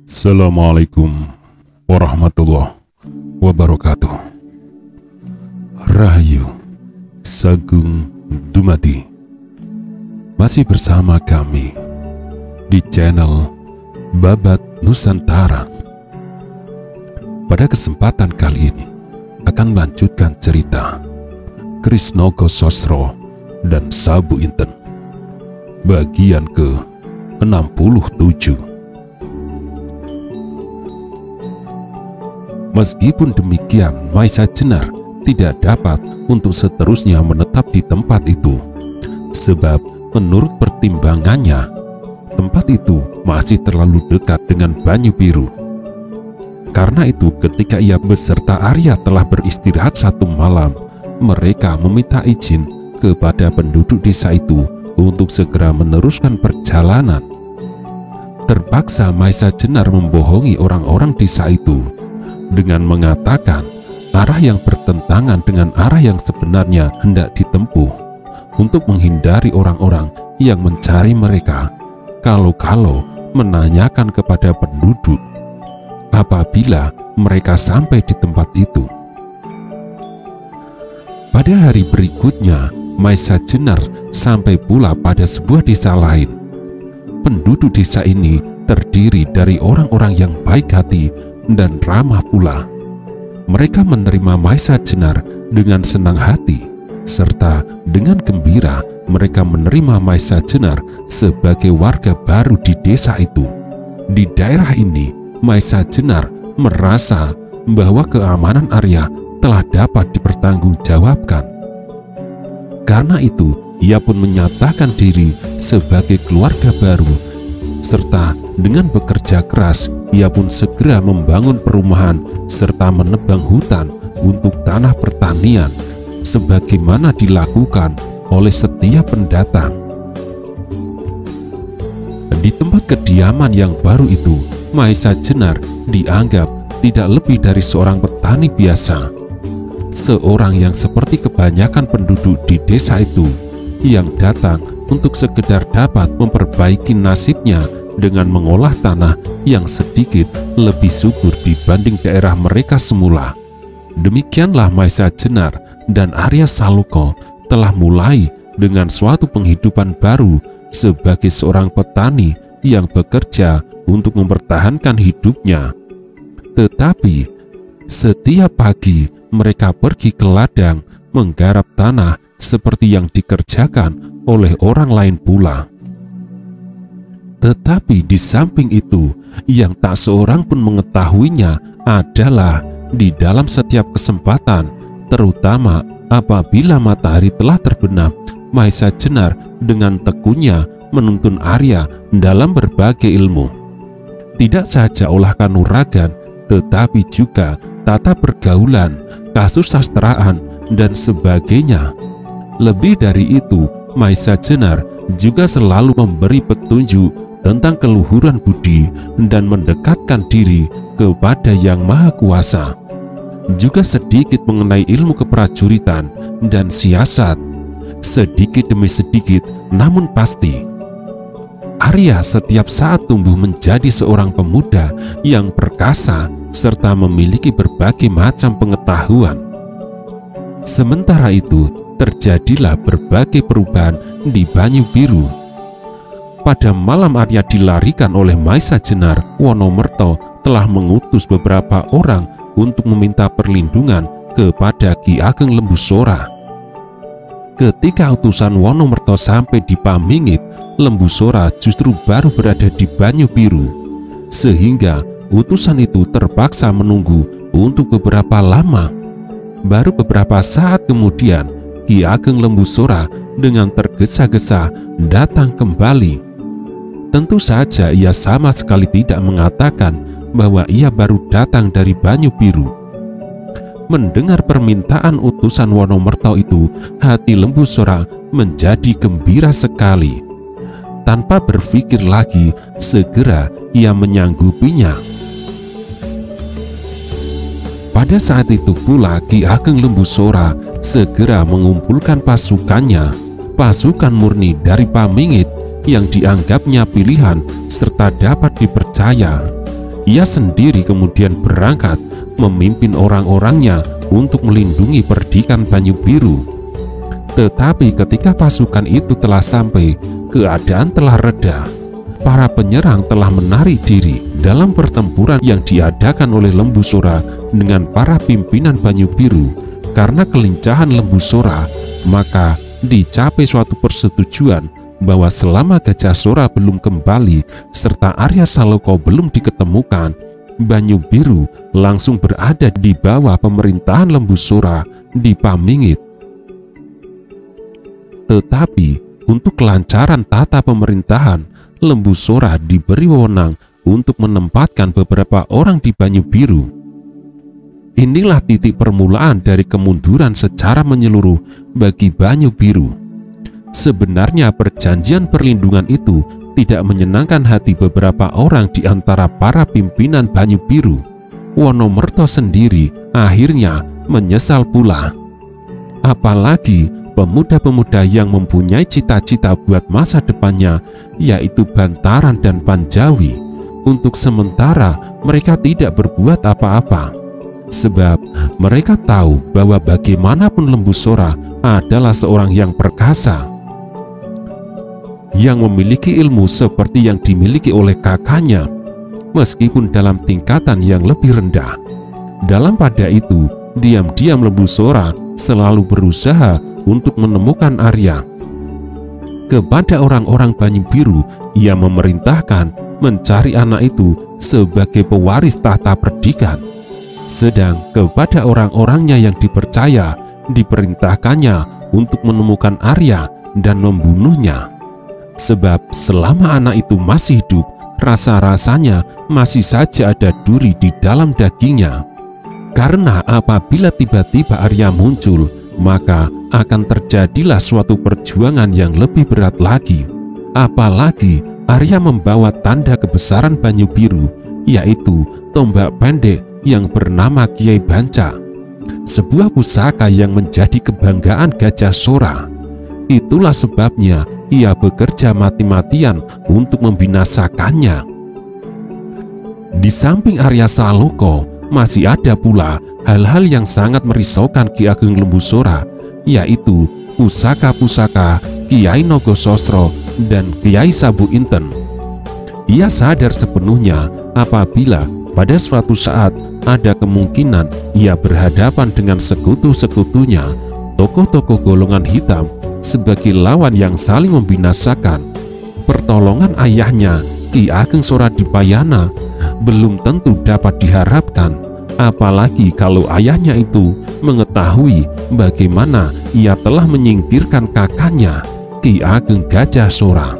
Assalamualaikum warahmatullahi wabarakatuh. Rahayu Sagung Dumadi. Masih bersama kami di channel Babat Nusantara. Pada kesempatan kali ini akan melanjutkan cerita Krisnogo Sosro dan Sabu Inten bagian ke-67. Meskipun demikian, Maisa Jenar tidak dapat untuk seterusnya menetap di tempat itu, sebab menurut pertimbangannya, tempat itu masih terlalu dekat dengan Banyu Biru. Karena itu, ketika ia beserta Arya telah beristirahat satu malam, mereka meminta izin kepada penduduk desa itu untuk segera meneruskan perjalanan. Terpaksa Maisa Jenar membohongi orang-orang desa itu dengan mengatakan arah yang bertentangan dengan arah yang sebenarnya hendak ditempuh untuk menghindari orang-orang yang mencari mereka, kalau-kalau menanyakan kepada penduduk apabila mereka sampai di tempat itu. Pada hari berikutnya, Maisa Jenar sampai pula pada sebuah desa lain. Penduduk desa ini terdiri dari orang-orang yang baik hati dan ramah pula. Mereka menerima Maisa Jenar dengan senang hati, serta dengan gembira mereka menerima Maisa Jenar sebagai warga baru di desa itu. Di daerah ini, Maisa Jenar merasa bahwa keamanan Arya telah dapat dipertanggungjawabkan. Karena itu, ia pun menyatakan diri sebagai keluarga baru, serta dengan bekerja keras, ia pun segera membangun perumahan serta menebang hutan untuk tanah pertanian, sebagaimana dilakukan oleh setiap pendatang. Di tempat kediaman yang baru itu, Maisa Jenar dianggap tidak lebih dari seorang petani biasa, seorang yang seperti kebanyakan penduduk di desa itu, yang datang untuk sekedar dapat memperbaiki nasibnya dengan mengolah tanah yang sedikit lebih subur dibanding daerah mereka semula. Demikianlah Maisa Jenar dan Arya Saloka telah mulai dengan suatu penghidupan baru sebagai seorang petani yang bekerja untuk mempertahankan hidupnya. Tetapi setiap pagi mereka pergi ke ladang menggarap tanah seperti yang dikerjakan oleh orang lain pula. Tetapi di samping itu, yang tak seorang pun mengetahuinya adalah di dalam setiap kesempatan, terutama apabila matahari telah terbenam, Maisa Jenar dengan tekunnya menuntun Arya dalam berbagai ilmu. Tidak saja olah kanuragan, tetapi juga tata pergaulan, kasusastraan, dan sebagainya. Lebih dari itu, Maisa Jenar juga selalu memberi petunjuk tentang keluhuran budi dan mendekatkan diri kepada Yang Maha Kuasa. Juga sedikit mengenai ilmu keprajuritan dan siasat, sedikit demi sedikit namun pasti. Arya setiap saat tumbuh menjadi seorang pemuda yang perkasa serta memiliki berbagai macam pengetahuan. Sementara itu, terjadilah berbagai perubahan di Banyu Biru. Pada malam Arya dilarikan oleh Maisa Jenar, Wonomerto telah mengutus beberapa orang untuk meminta perlindungan kepada Ki Ageng Lembusora. Ketika utusan Wonomerto sampai di Pamingit, Lembusora justru baru berada di Banyu Biru, sehingga utusan itu terpaksa menunggu untuk beberapa lama. Baru beberapa saat kemudian, Ki Ageng Lembusora dengan tergesa-gesa datang kembali. Tentu saja ia sama sekali tidak mengatakan bahwa ia baru datang dari Banyu Biru. Mendengar permintaan utusan Wonomerto itu, hati Lembusora menjadi gembira sekali. Tanpa berpikir lagi, segera ia menyanggupinya. Pada saat itu pula Ki Ageng Lembusora segera mengumpulkan pasukannya pasukan murni dari Pamingit yang dianggapnya pilihan serta dapat dipercaya. Ia sendiri kemudian berangkat memimpin orang-orangnya untuk melindungi perdikan Banyu Biru. Tetapi ketika pasukan itu telah sampai, keadaan telah reda. Para penyerang telah menarik diri dalam pertempuran yang diadakan oleh Lembu Sora dengan para pimpinan Banyu Biru. Karena kelincahan Lembu Sora, maka dicapai suatu persetujuan bahwa selama Gajah Sora belum kembali serta Arya Saloka belum diketemukan, Banyu Biru langsung berada di bawah pemerintahan Lembu Sora di Pamingit. Tetapi untuk kelancaran tata pemerintahan, Lembu Sora diberi wewenang untuk menempatkan beberapa orang di Banyu Biru. Inilah titik permulaan dari kemunduran secara menyeluruh bagi Banyu Biru. Sebenarnya perjanjian perlindungan itu tidak menyenangkan hati beberapa orang di antara para pimpinan Banyu Biru. Wonomerto sendiri akhirnya menyesal pula. Apalagi pemuda-pemuda yang mempunyai cita-cita buat masa depannya, yaitu Bantaran dan Panjawi. Untuk sementara mereka tidak berbuat apa-apa, sebab mereka tahu bahwa bagaimanapun Lembu Sora adalah seorang yang perkasa, yang memiliki ilmu seperti yang dimiliki oleh kakaknya, meskipun dalam tingkatan yang lebih rendah. Dalam pada itu, diam-diam Lembu Sora selalu berusaha untuk menemukan Arya. Kepada orang-orang Banyu Biru, ia memerintahkan mencari anak itu sebagai pewaris tahta perdikan. Sedang kepada orang-orangnya yang dipercaya, diperintahkannya untuk menemukan Arya dan membunuhnya. Sebab selama anak itu masih hidup, rasa-rasanya masih saja ada duri di dalam dagingnya. Karena apabila tiba-tiba Arya muncul, maka akan terjadilah suatu perjuangan yang lebih berat lagi. Apalagi Arya membawa tanda kebesaran Banyu Biru, yaitu tombak pendek yang bernama Kiai Banca, sebuah pusaka yang menjadi kebanggaan Gajah Sora. Itulah sebabnya ia bekerja mati-matian untuk membinasakannya. Di samping Arya Saloka, masih ada pula hal-hal yang sangat merisaukan Ki Ageng Lembu Sora, yaitu pusaka-pusaka Kiai Nogososro dan Kiai Sabu Inten. Ia sadar sepenuhnya apabila pada suatu saat ada kemungkinan ia berhadapan dengan sekutu-sekutunya, tokoh-tokoh golongan hitam, sebagai lawan yang saling membinasakan. Pertolongan ayahnya, Ki Ageng Sora Dipayana, belum tentu dapat diharapkan, apalagi kalau ayahnya itu mengetahui bagaimana ia telah menyingkirkan kakaknya, Ki Ageng Gajah Sora.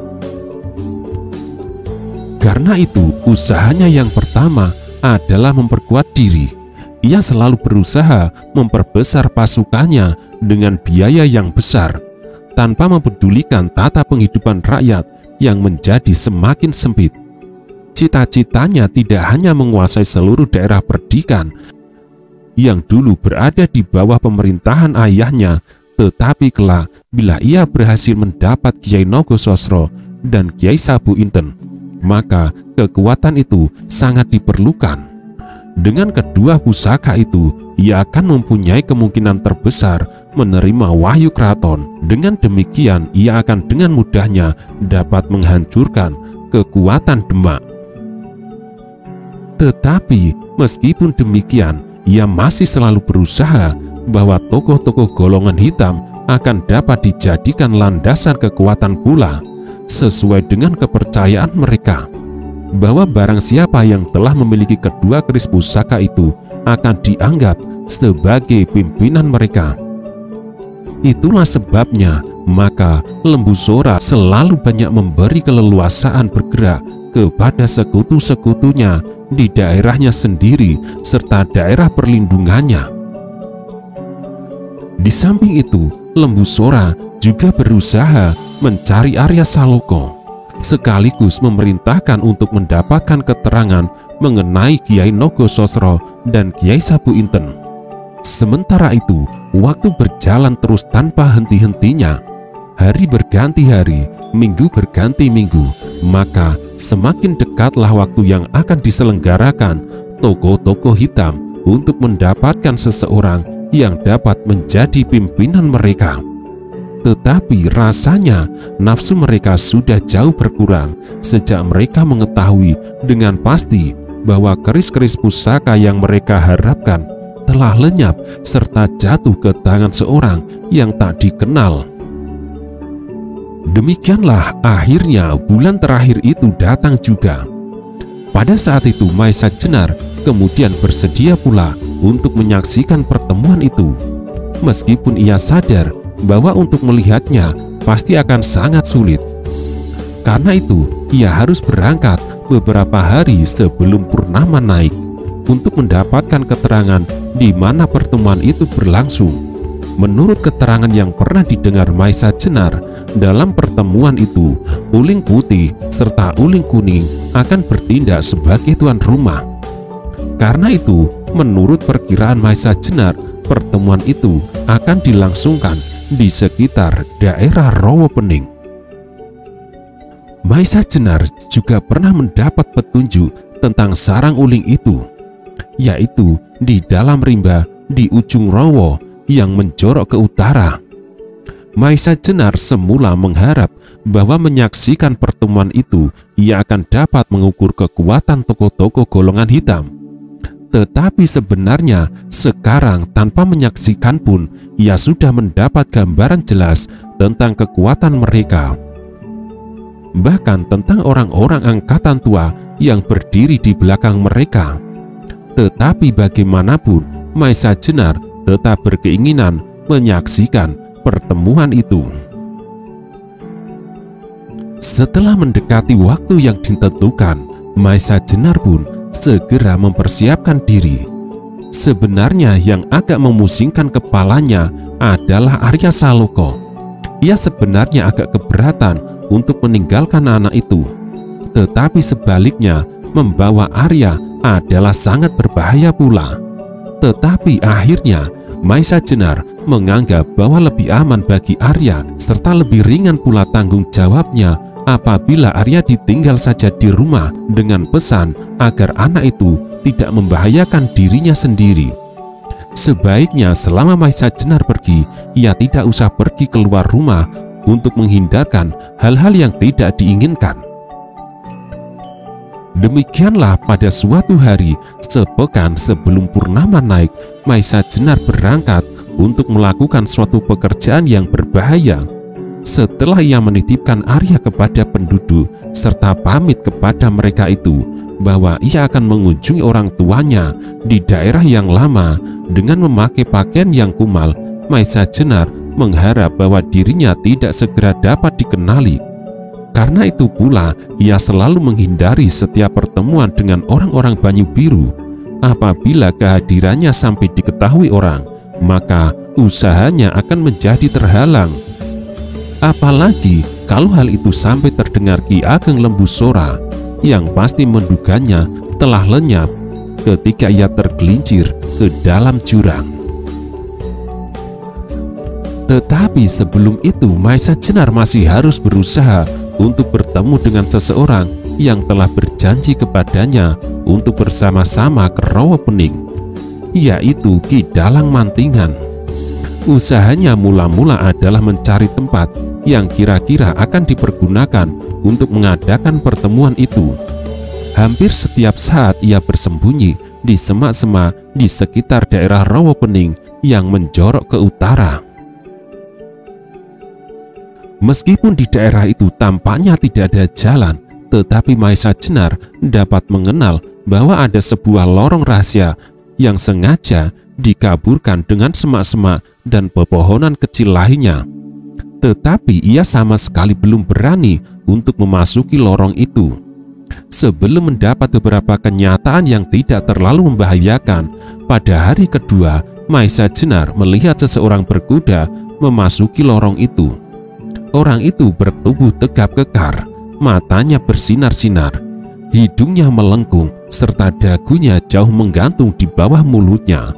Karena itu, usahanya yang pertama adalah memperkuat diri. Ia selalu berusaha memperbesar pasukannya dengan biaya yang besar, tanpa mempedulikan tata penghidupan rakyat yang menjadi semakin sempit. Cita-citanya tidak hanya menguasai seluruh daerah perdikan yang dulu berada di bawah pemerintahan ayahnya, tetapi kelak bila ia berhasil mendapat Kiai Nogososro dan Kiai Sabu Inten, maka kekuatan itu sangat diperlukan. Dengan kedua pusaka itu, ia akan mempunyai kemungkinan terbesar menerima wahyu keraton. Dengan demikian, ia akan dengan mudahnya dapat menghancurkan kekuatan Demak. Tetapi meskipun demikian, ia masih selalu berusaha bahwa tokoh-tokoh golongan hitam akan dapat dijadikan landasan kekuatan pula, sesuai dengan kepercayaan mereka bahwa barang siapa yang telah memiliki kedua keris pusaka itu akan dianggap sebagai pimpinan mereka. Itulah sebabnya maka Lembu Sora selalu banyak memberi keleluasaan bergerak kepada sekutu-sekutunya di daerahnya sendiri serta daerah perlindungannya. Di samping itu, Lembu Sora juga berusaha mencari Arya Saloka, sekaligus memerintahkan untuk mendapatkan keterangan mengenai Kiai Nogososro dan Kiai Sabu Inten. Sementara itu, waktu berjalan terus tanpa henti-hentinya. hari berganti hari, minggu berganti minggu, maka semakin dekatlah waktu yang akan diselenggarakan tokoh-tokoh hitam untuk mendapatkan seseorang yang dapat menjadi pimpinan mereka. Tetapi rasanya nafsu mereka sudah jauh berkurang sejak mereka mengetahui dengan pasti bahwa keris-keris pusaka yang mereka harapkan telah lenyap serta jatuh ke tangan seorang yang tak dikenal. Demikianlah akhirnya bulan terakhir itu datang juga. Pada saat itu Maesa Jenar kemudian bersedia pula untuk menyaksikan pertemuan itu. Meskipun ia sadar bahwa untuk melihatnya pasti akan sangat sulit. Karena itu, ia harus berangkat beberapa hari sebelum purnama naik untuk mendapatkan keterangan di mana pertemuan itu berlangsung. Menurut keterangan yang pernah didengar Maesa Jenar, dalam pertemuan itu, Uling Putih serta Uling Kuning akan bertindak sebagai tuan rumah. Karena itu, menurut perkiraan Maesa Jenar, pertemuan itu akan dilangsungkan di sekitar daerah Rawapening. Maesa Jenar juga pernah mendapat petunjuk tentang sarang uling itu, yaitu di dalam rimba di ujung Rawa yang menjorok ke utara. Maesa Jenar semula mengharap bahwa menyaksikan pertemuan itu ia akan dapat mengukur kekuatan tokoh-tokoh golongan hitam. Tetapi sebenarnya sekarang tanpa menyaksikan pun ia sudah mendapat gambaran jelas tentang kekuatan mereka. Bahkan tentang orang-orang angkatan tua yang berdiri di belakang mereka. Tetapi bagaimanapun Maesa Jenar tetap berkeinginan menyaksikan pertemuan itu. Setelah mendekati waktu yang ditentukan, Maesa Jenar pun segera mempersiapkan diri. Sebenarnya yang agak memusingkan kepalanya adalah Arya Saloka. Ia sebenarnya agak keberatan untuk meninggalkan anak itu. Tetapi sebaliknya, membawa Arya adalah sangat berbahaya pula. Tetapi akhirnya, Maesa Jenar menganggap bahwa lebih aman bagi Arya serta lebih ringan pula tanggung jawabnya apabila Arya ditinggal saja di rumah dengan pesan agar anak itu tidak membahayakan dirinya sendiri. Sebaiknya selama Maesa Jenar pergi, ia tidak usah pergi keluar rumah untuk menghindarkan hal-hal yang tidak diinginkan. Demikianlah pada suatu hari sepekan sebelum purnama naik, Maesa Jenar berangkat untuk melakukan suatu pekerjaan yang berbahaya. Setelah ia menitipkan Arya kepada penduduk serta pamit kepada mereka itu bahwa ia akan mengunjungi orang tuanya di daerah yang lama dengan memakai pakaian yang kumal, Maesa Jenar mengharap bahwa dirinya tidak segera dapat dikenali. Karena itu pula ia selalu menghindari setiap pertemuan dengan orang-orang Banyu Biru. Apabila kehadirannya sampai diketahui orang, maka usahanya akan menjadi terhalang. Apalagi kalau hal itu sampai terdengar Ki Ageng Lembu Sora, yang pasti menduganya telah lenyap ketika ia tergelincir ke dalam jurang. Tetapi sebelum itu Maesa Jenar masih harus berusaha untuk bertemu dengan seseorang yang telah berjanji kepadanya untuk bersama-sama ke Rawapening, yaitu Ki Dalang Mantingan. Usahanya mula-mula adalah mencari tempat yang kira-kira akan dipergunakan untuk mengadakan pertemuan itu. Hampir setiap saat ia bersembunyi di semak-semak di sekitar daerah Rawapening yang menjorok ke utara. Meskipun di daerah itu tampaknya tidak ada jalan, tetapi Maesa Jenar dapat mengenal bahwa ada sebuah lorong rahasia yang sengaja dikaburkan dengan semak-semak dan pepohonan kecil lainnya. Tetapi ia sama sekali belum berani untuk memasuki lorong itu. Sebelum mendapat beberapa kenyataan yang tidak terlalu membahayakan, pada hari kedua Maesa Jenar melihat seseorang berkuda memasuki lorong itu. Orang itu bertubuh tegap kekar, matanya bersinar-sinar, hidungnya melengkung, serta dagunya jauh menggantung di bawah mulutnya.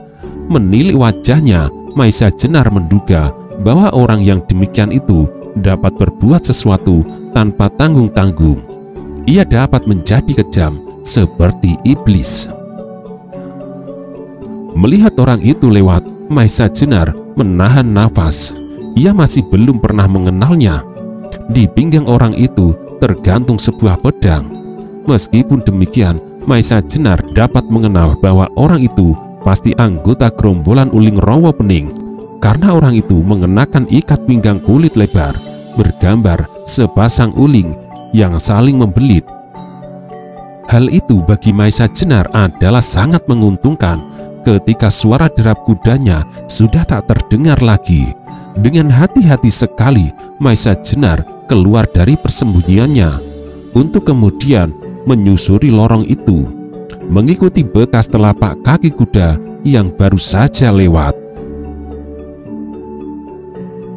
Menilik wajahnya, Maesa Jenar menduga bahwa orang yang demikian itu dapat berbuat sesuatu tanpa tanggung-tanggung. Ia dapat menjadi kejam seperti iblis. Melihat orang itu lewat, Maisa Jenar menahan nafas. Ia masih belum pernah mengenalnya. Di pinggang orang itu tergantung sebuah pedang. Meskipun demikian, Maisa Jenar dapat mengenal bahwa orang itu pasti anggota gerombolan Uling Rawa Pening, karena orang itu mengenakan ikat pinggang kulit lebar bergambar sepasang uling yang saling membelit. Hal itu bagi Maisa Jenar adalah sangat menguntungkan ketika suara derap kudanya sudah tak terdengar lagi. Dengan hati-hati sekali, Maisa Jenar keluar dari persembunyiannya untuk kemudian menyusuri lorong itu, mengikuti bekas telapak kaki kuda yang baru saja lewat.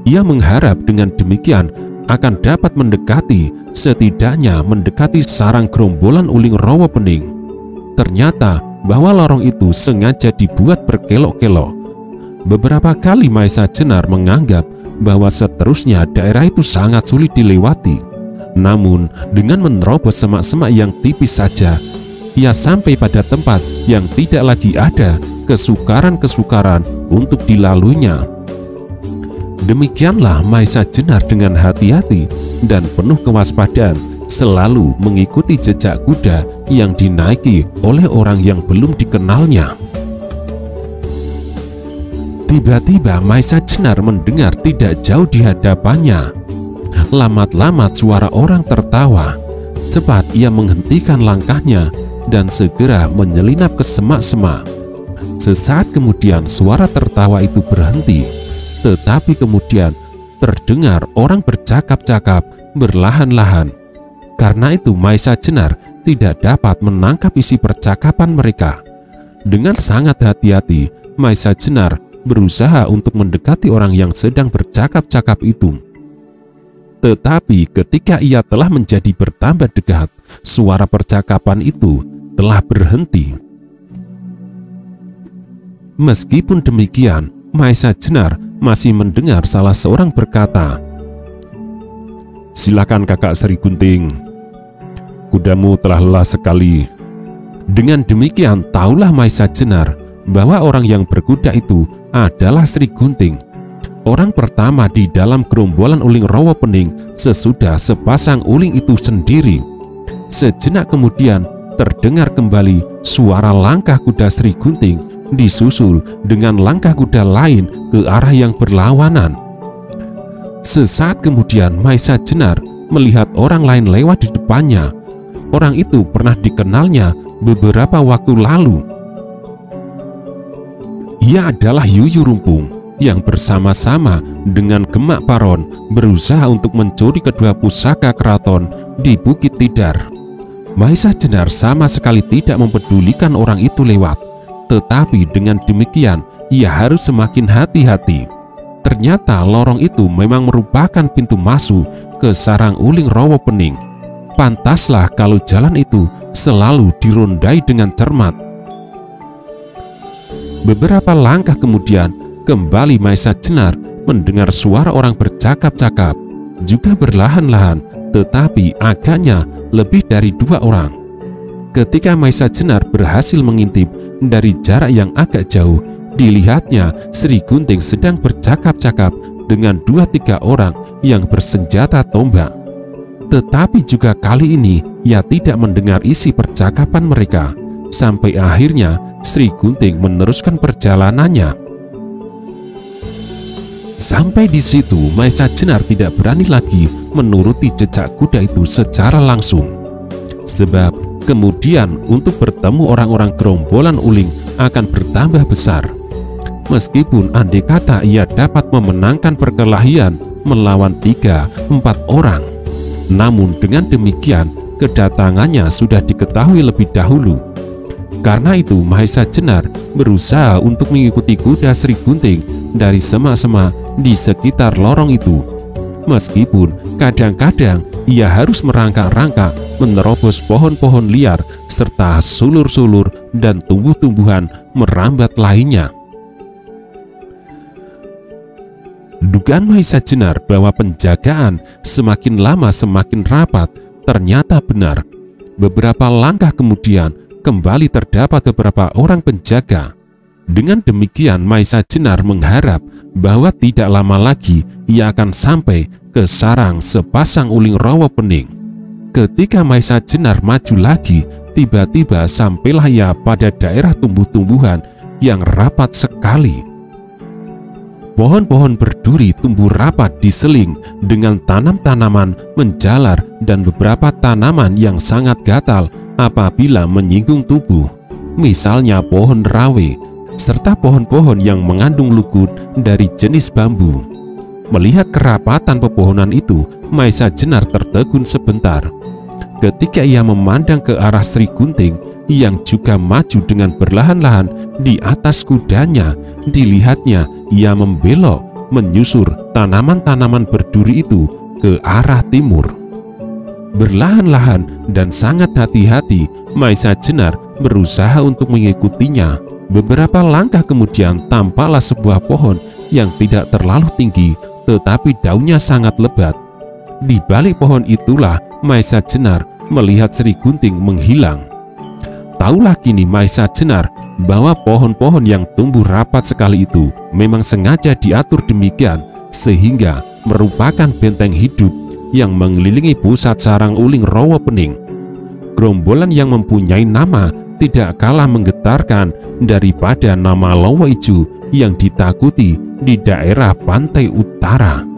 Ia mengharap dengan demikian akan dapat setidaknya mendekati sarang gerombolan Uling Rawa Pening. Ternyata bahwa lorong itu sengaja dibuat berkelok-kelok. Beberapa kali Maisa Jenar menganggap bahwa seterusnya daerah itu sangat sulit dilewati. Namun dengan menerobos semak-semak yang tipis saja, ia sampai pada tempat yang tidak lagi ada kesukaran-kesukaran untuk dilaluinya. Demikianlah Maisa Jenar dengan hati-hati dan penuh kewaspadaan selalu mengikuti jejak kuda yang dinaiki oleh orang yang belum dikenalnya. Tiba-tiba Maisa Jenar mendengar tidak jauh di hadapannya. Lamat-lamat suara orang tertawa. Cepat ia menghentikan langkahnya dan segera menyelinap ke semak-semak. Sesaat kemudian suara tertawa itu berhenti, tetapi kemudian terdengar orang bercakap-cakap berlahan-lahan. Karena itu Maisa Jenar tidak dapat menangkap isi percakapan mereka. Dengan sangat hati-hati, Maisa Jenar berusaha untuk mendekati orang yang sedang bercakap-cakap itu. Tetapi ketika ia telah menjadi bertambah dekat, suara percakapan itu telah berhenti. Meskipun demikian, Maisa Jenar masih mendengar salah seorang berkata, "Silakan Kakak Sri Gunting, kudamu telah lelah sekali." Dengan demikian tahulah Maisa Jenar bahwa orang yang berkuda itu adalah Sri Gunting, orang pertama di dalam gerombolan Uling Rawa Pening sesudah sepasang uling itu sendiri. Sejenak kemudian terdengar kembali suara langkah kuda Sri Gunting disusul dengan langkah kuda lain ke arah yang berlawanan. Sesaat kemudian Maisa Jenar melihat orang lain lewat di depannya. Orang itu pernah dikenalnya beberapa waktu lalu. Ia adalah Yuyu Rumpung yang bersama-sama dengan Gemak Paron berusaha untuk mencuri kedua pusaka keraton di Bukit Tidar. Maisa Jenar sama sekali tidak mempedulikan orang itu lewat, tetapi dengan demikian ia harus semakin hati-hati. Ternyata lorong itu memang merupakan pintu masuk ke sarang Uling Rawa Pening. Pantaslah kalau jalan itu selalu dirondai dengan cermat. Beberapa langkah kemudian, kembali Maisa Jenar mendengar suara orang bercakap-cakap, juga berlahan-lahan, tetapi agaknya lebih dari 2 orang. Ketika Maisa Jenar berhasil mengintip dari jarak yang agak jauh, dilihatnya Sri Gunting sedang bercakap-cakap dengan 2-3 orang yang bersenjata tombak. Tetapi juga kali ini ia tidak mendengar isi percakapan mereka. Sampai akhirnya Sri Gunting meneruskan perjalanannya. Sampai di situ Maisa Jenar tidak berani lagi menuruti jejak kuda itu secara langsung. Sebab kemudian untuk bertemu orang-orang gerombolan uling akan bertambah besar. Meskipun andai kata ia dapat memenangkan perkelahian melawan 3-4 orang, namun dengan demikian kedatangannya sudah diketahui lebih dahulu. Karena itu Maisa Jenar berusaha untuk mengikuti kuda Sri Gunting dari semak-semak di sekitar lorong itu. Meskipun kadang-kadang ia harus merangkak-rangkak menerobos pohon-pohon liar serta sulur-sulur dan tumbuh-tumbuhan merambat lainnya. Dugaan Maisa Jenar bahwa penjagaan semakin lama semakin rapat ternyata benar. Beberapa langkah kemudian kembali terdapat beberapa orang penjaga. Dengan demikian Maisa Jenar mengharap bahwa tidak lama lagi ia akan sampai ke sarang sepasang uling rawa pening. Ketika Maisa Jenar maju lagi, tiba-tiba sampailah ia pada daerah tumbuh-tumbuhan yang rapat sekali. Pohon-pohon berduri tumbuh rapat di seling dengan tanam-tanaman menjalar dan beberapa tanaman yang sangat gatal apabila menyinggung tubuh, misalnya pohon rawe, serta pohon-pohon yang mengandung lugut dari jenis bambu. Melihat kerapatan pepohonan itu, Maisa Jenar tertegun sebentar. Ketika ia memandang ke arah Sri Gunting yang juga maju dengan berlahan-lahan di atas kudanya, dilihatnya ia membelok menyusur tanaman-tanaman berduri itu ke arah timur. Berlahan-lahan dan sangat hati-hati, Maisa Jenar berusaha untuk mengikutinya. Beberapa langkah kemudian tampaklah sebuah pohon yang tidak terlalu tinggi tetapi daunnya sangat lebat. Di balik pohon itulah Maisa Jenar melihat Sri Gunting menghilang. Taulah kini Maisa Jenar bahwa pohon-pohon yang tumbuh rapat sekali itu memang sengaja diatur demikian sehingga merupakan benteng hidup yang mengelilingi pusat sarang uling rawa pening. Gerombolan yang mempunyai nama tidak kalah menggetarkan daripada nama Lowo Ijo yang ditakuti di daerah pantai utara.